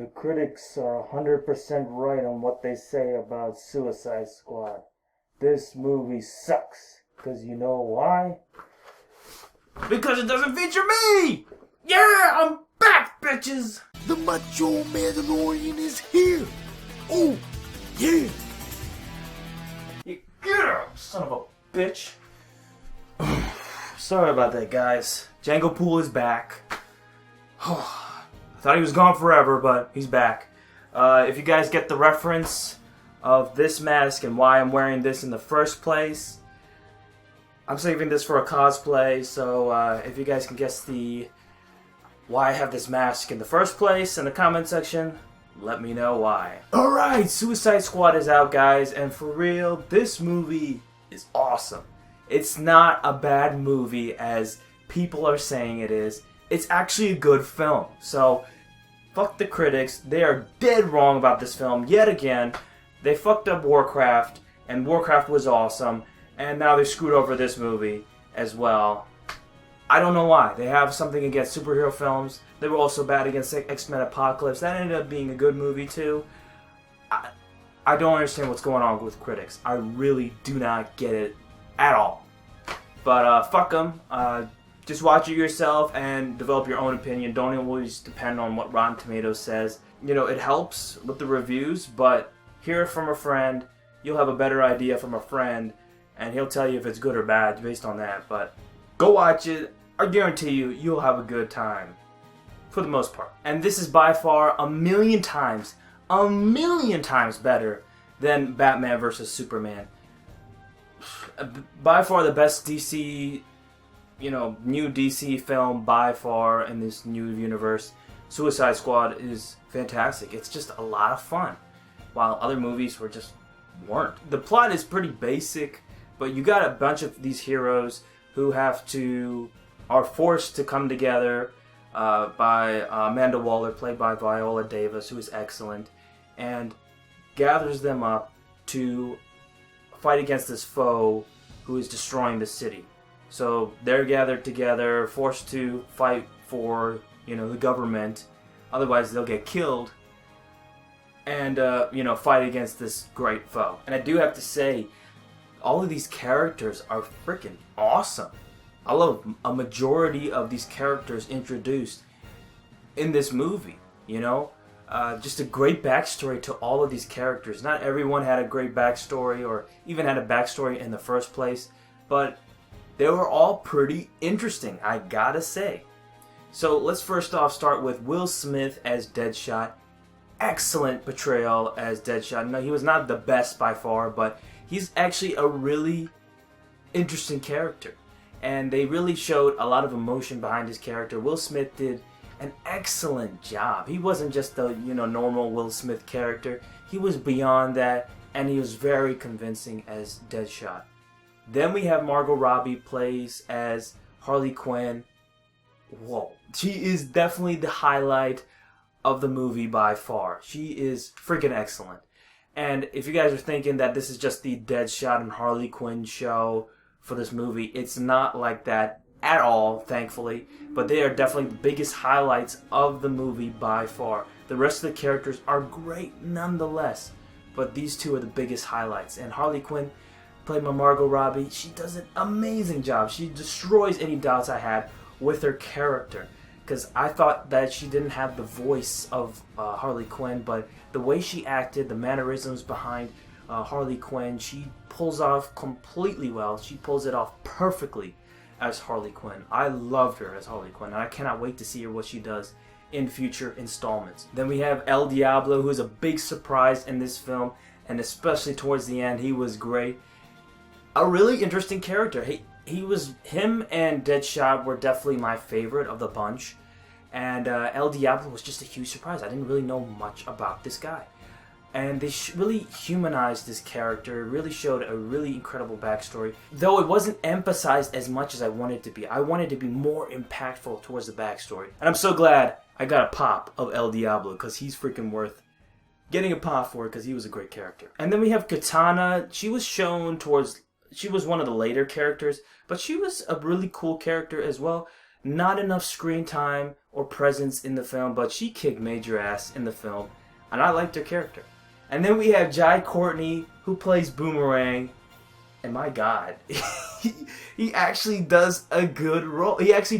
The critics are 100% right on what they say about Suicide Squad. This movie sucks. Because you know why? Because it doesn't feature me! Yeah, I'm back, bitches! The Macho Mandalorian is here! Oh, yeah! You get up, son of a bitch! Sorry about that, guys. Django Pool is back. I thought he was gone forever, but he's back. If you guys get the reference of this mask and why I'm wearing this in the first place, I'm saving this for a cosplay, so if you guys can guess why I have this mask in the first place in the comment section, let me know why. Alright, Suicide Squad is out, guys, and for real, this movie is awesome. It's not a bad movie as people are saying it is. It's actually a good film. So, fuck the critics. They are dead wrong about this film yet again. They fucked up Warcraft, and Warcraft was awesome, and now they screwed over this movie as well. I don't know why. They have something against superhero films. They were also bad against X-Men Apocalypse. That ended up being a good movie too. I don't understand what's going on with critics. I really do not get it at all. But fuck them. Just watch it yourself and develop your own opinion. Don't always depend on what Rotten Tomatoes says. You know, it helps with the reviews, but hear it from a friend. You'll have a better idea from a friend, and he'll tell you if it's good or bad based on that. But go watch it. I guarantee you, you'll have a good time. For the most part. And this is by far a million times better than Batman vs. Superman. By far the best DC, new DC film by far in this new universe. Suicide Squad is fantastic. It's just a lot of fun. While other movies weren't. The plot is pretty basic, but you got a bunch of these heroes who are forced to come together by Amanda Waller, played by Viola Davis, who is excellent, and gathers them up to fight against this foe who is destroying the city. So they're gathered together, forced to fight for, the government, otherwise they'll get killed, and, fight against this great foe. And I do have to say, all of these characters are freaking awesome. I love a majority of these characters introduced in this movie, just a great backstory to all of these characters. Not everyone had a great backstory or even had a backstory in the first place, but they were all pretty interesting, I gotta say. So let's first off start with Will Smith as Deadshot. Excellent portrayal as Deadshot. No, he was not the best by far, but he's actually a really interesting character. And they really showed a lot of emotion behind his character. Will Smith did an excellent job. He wasn't just the normal Will Smith character. He was beyond that, and he was very convincing as Deadshot. Then we have Margot Robbie plays as Harley Quinn. Whoa, she is definitely the highlight of the movie by far. She is freaking excellent. And if you guys are thinking that this is just the Deadshot and Harley Quinn show for this movie, it's not like that at all, thankfully, but they are definitely the biggest highlights of the movie by far. The rest of the characters are great nonetheless, but these two are the biggest highlights. And Harley Quinn, played by Margot Robbie, she does an amazing job. She destroys any doubts I had with her character, because I thought that she didn't have the voice of Harley Quinn, but the way she acted, the mannerisms behind Harley Quinn, she pulls off completely well. She pulls it off perfectly as Harley Quinn. I loved her as Harley Quinn, and I cannot wait to see what she does in future installments. Then we have El Diablo, who is a big surprise in this film, and especially towards the end, he was great. A really interesting character. Him and Deadshot were definitely my favorite of the bunch, and El Diablo was just a huge surprise. I didn't really know much about this guy. And they really humanized this character, really showed a really incredible backstory. Though it wasn't emphasized as much as I wanted it to be. I wanted to be more impactful towards the backstory. And I'm so glad I got a pop of El Diablo, because he's freaking worth getting a pop for it, because he was a great character. And then we have Katana. She was one of the later characters, but she was a really cool character as well. not enough screen time or presence in the film, but she kicked major ass in the film, and I liked her character. And then we have Jai Courtney, who plays Boomerang, and my God, he actually does a good role. He was actually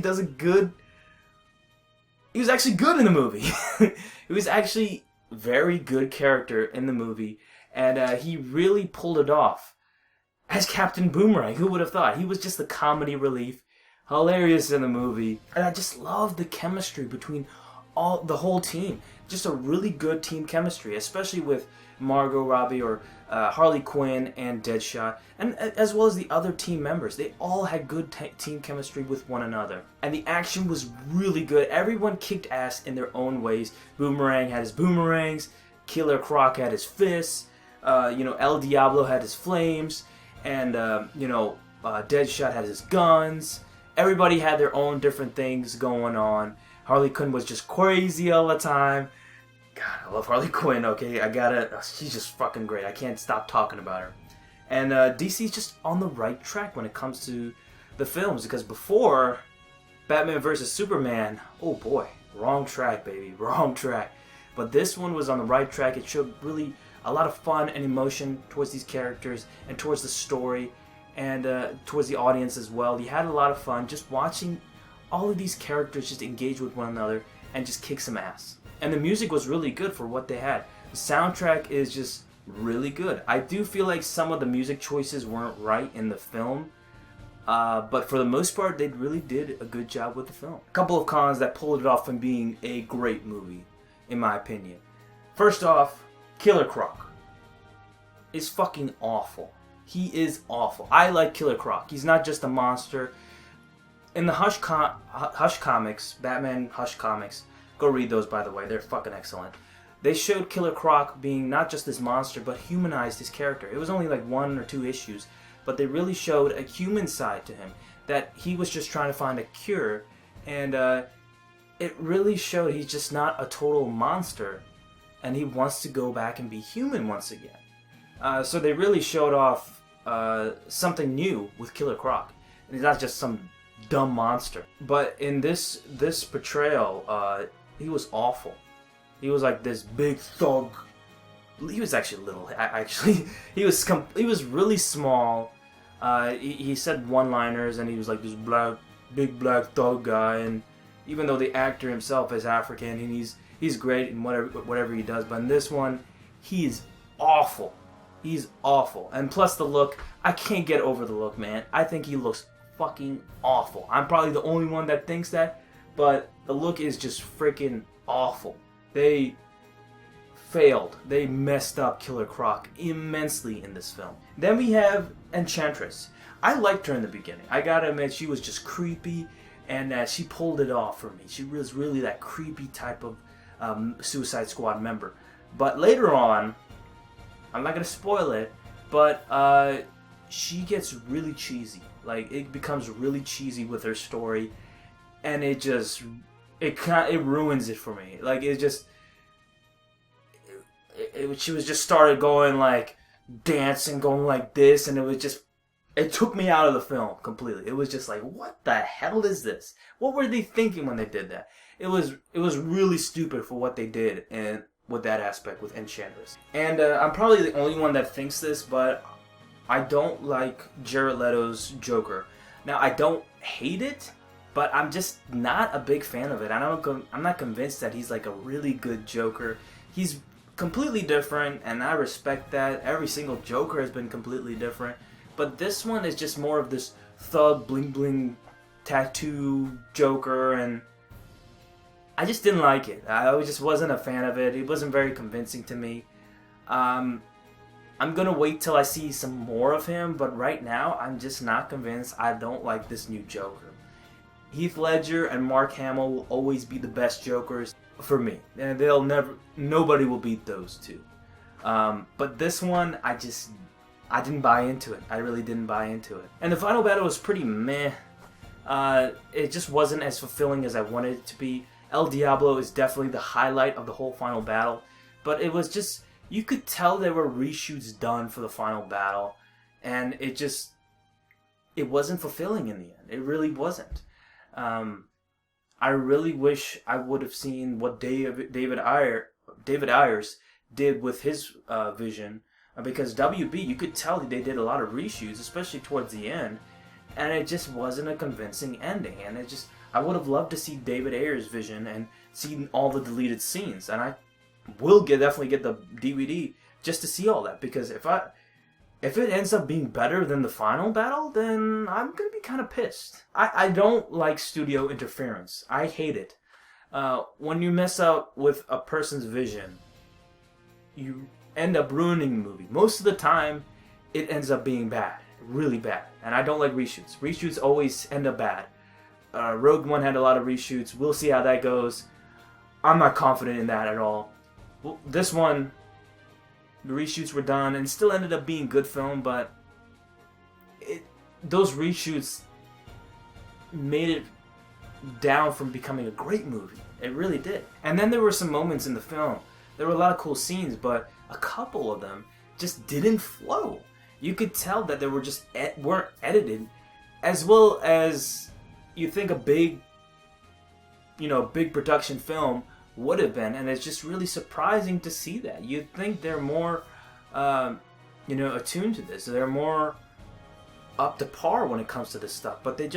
good in the movie. He was actually very good character in the movie, and he really pulled it off as Captain Boomerang. Who would have thought? He was just the comedy relief, hilarious in the movie, and I just loved the chemistry between the whole team. Just a really good team chemistry, especially with Margot Robbie or Harley Quinn and Deadshot, and as well as the other team members. They all had good team chemistry with one another, and the action was really good. Everyone kicked ass in their own ways. Boomerang had his boomerangs, Killer Croc had his fists, El Diablo had his flames, and Deadshot had his guns. Everybody had their own different things going on. Harley Quinn was just crazy all the time. God, I love Harley Quinn, okay? She's just fucking great. I can't stop talking about her. And DC's just on the right track when it comes to the films, because before Batman vs. Superman, oh boy, wrong track, baby, wrong track. But this one was on the right track. It showed really a lot of fun and emotion towards these characters and towards the story and towards the audience as well. You had a lot of fun just watching all of these characters just engage with one another and just kick some ass. And the music was really good for what they had. The soundtrack is just really good. I do feel like some of the music choices weren't right in the film, but for the most part, they really did a good job with the film. A couple of cons that pulled it off from being a great movie, in my opinion. First off, Killer Croc is fucking awful. He is awful. I like Killer Croc. He's not just a monster. In the Hush comics, Batman Hush comics, go read those, by the way. They're fucking excellent. They showed Killer Croc being not just this monster, but humanized his character. It was only like 1 or 2 issues, but they really showed a human side to him. That he was just trying to find a cure, and it really showed he's just not a total monster, and he wants to go back and be human once again. So they really showed off something new with Killer Croc. And he's not just some dumb monster. But in this portrayal, he was awful. He was like this big thug. He was actually little. He was really small. He said one-liners, and he was like this big black thug guy. And even though the actor himself is African, and he's great in whatever he does, but in this one, he is awful. He's awful. And plus the look, I can't get over the look, man. I think he looks fucking awful. I'm probably the only one that thinks that, but the look is just freaking awful. They failed. They messed up Killer Croc immensely in this film. Then we have Enchantress. I liked her in the beginning. I gotta admit, she was just creepy, and she pulled it off for me. She was really that creepy type of Suicide Squad member. But later on, I'm not gonna spoil it, but she gets really cheesy. Like, it becomes really cheesy with her story, and it ruins it for me. Like, she was just started going like dancing, going like this, and it took me out of the film completely. It was just like, what the hell is this? What were they thinking when they did that? It was really stupid for what they did and with that aspect with Enchantress. And I'm probably the only one that thinks this, but I don't like Jared Leto's Joker. Now, I don't hate it, but I'm just not a big fan of it. I'm not convinced that he's like a really good Joker. He's completely different, and I respect that. Every single Joker has been completely different. But this one is just more of this thug, bling-bling, tattoo Joker, and I just didn't like it. I just wasn't a fan of it. It wasn't very convincing to me. I'm gonna wait till I see some more of him, but right now, I'm just not convinced. I don't like this new Joker. Heath Ledger and Mark Hamill will always be the best Jokers for me. And nobody will beat those two. But this one, I didn't buy into it. I really didn't buy into it. And the final battle was pretty meh. It just wasn't as fulfilling as I wanted it to be. El Diablo is definitely the highlight of the whole final battle. But it was just, you could tell there were reshoots done for the final battle. And it wasn't fulfilling in the end. It really wasn't. I really wish I would have seen what David Ayers did with his vision, because WB, you could tell they did a lot of reshoots, especially towards the end, and it just wasn't a convincing ending. And I would have loved to see David Ayers' vision and seen all the deleted scenes, and I will definitely get the DVD just to see all that, because if it ends up being better than the final battle, then I'm gonna be kind of pissed. I don't like studio interference. I hate it. When you mess up with a person's vision, you end up ruining the movie. Most of the time, it ends up being bad, really bad. And I don't like reshoots. Reshoots always end up bad. Rogue One had a lot of reshoots. We'll see how that goes. I'm not confident in that at all. Well, this one, the reshoots were done and still ended up being a good film, but those reshoots made it down from becoming a great movie. It really did. And then there were some moments in the film. There were a lot of cool scenes, but a couple of them just didn't flow. You could tell that they were just weren't edited as well as you think a big production film would have been, and it's just really surprising to see that. You'd think they're more, attuned to this. They're more up to par when it comes to this stuff, but they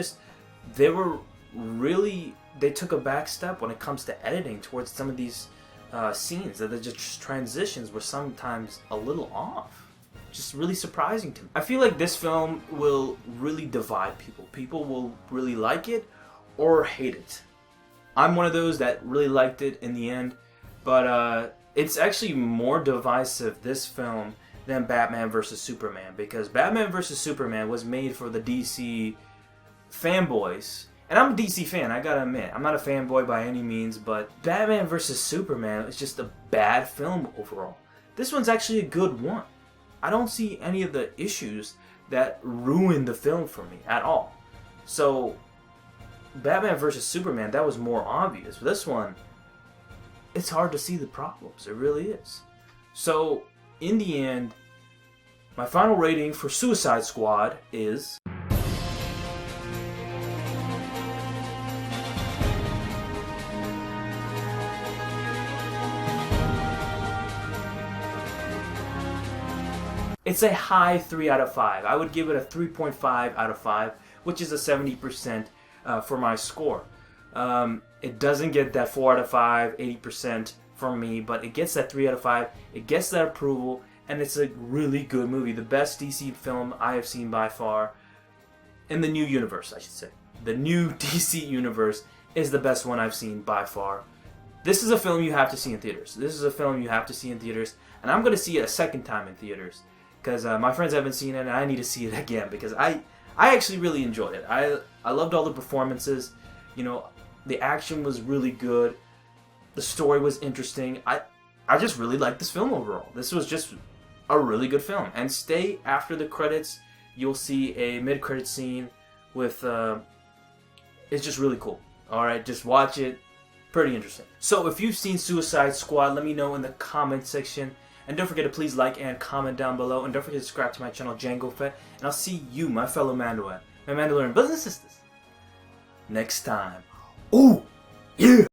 took a back step when it comes to editing towards some of these scenes. That just transitions were sometimes a little off. Just really surprising to me. I feel like this film will really divide people. People will really like it or hate it. I'm one of those that really liked it in the end, but it's actually more divisive, this film, than Batman vs. Superman, because Batman vs. Superman was made for the DC fanboys. And I'm a DC fan, I gotta admit. I'm not a fanboy by any means, but Batman vs. Superman is just a bad film overall. This one's actually a good one. I don't see any of the issues that ruin the film for me at all. So, Batman vs. Superman, that was more obvious. But this one, it's hard to see the problems. It really is. So, in the end, my final rating for Suicide Squad is... It's a high 3 out of 5. I would give it a 3.5 out of 5, which is a 70% for my score. It doesn't get that 4 out of 5, 80% from me, but it gets that 3 out of 5. It gets that approval, and it's a really good movie. The best DC film I have seen by far. In the new universe, I should say. The new DC universe is the best one I've seen by far. This is a film you have to see in theaters. And I'm going to see it a second time in theaters. Because my friends haven't seen it, and I need to see it again, because I actually really enjoyed it. I loved all the performances. The action was really good. The story was interesting. I just really liked this film overall. This was just a really good film. And stay after the credits. You'll see a mid-credit scene with... it's just really cool. Alright, just watch it. Pretty interesting. So if you've seen Suicide Squad, let me know in the comment section. And don't forget to please like and comment down below. And don't forget to subscribe to my channel, Django Fett. And I'll see you, my fellow Mandalorian, my Mandalorian brothers and sisters, next time. Ooh, yeah!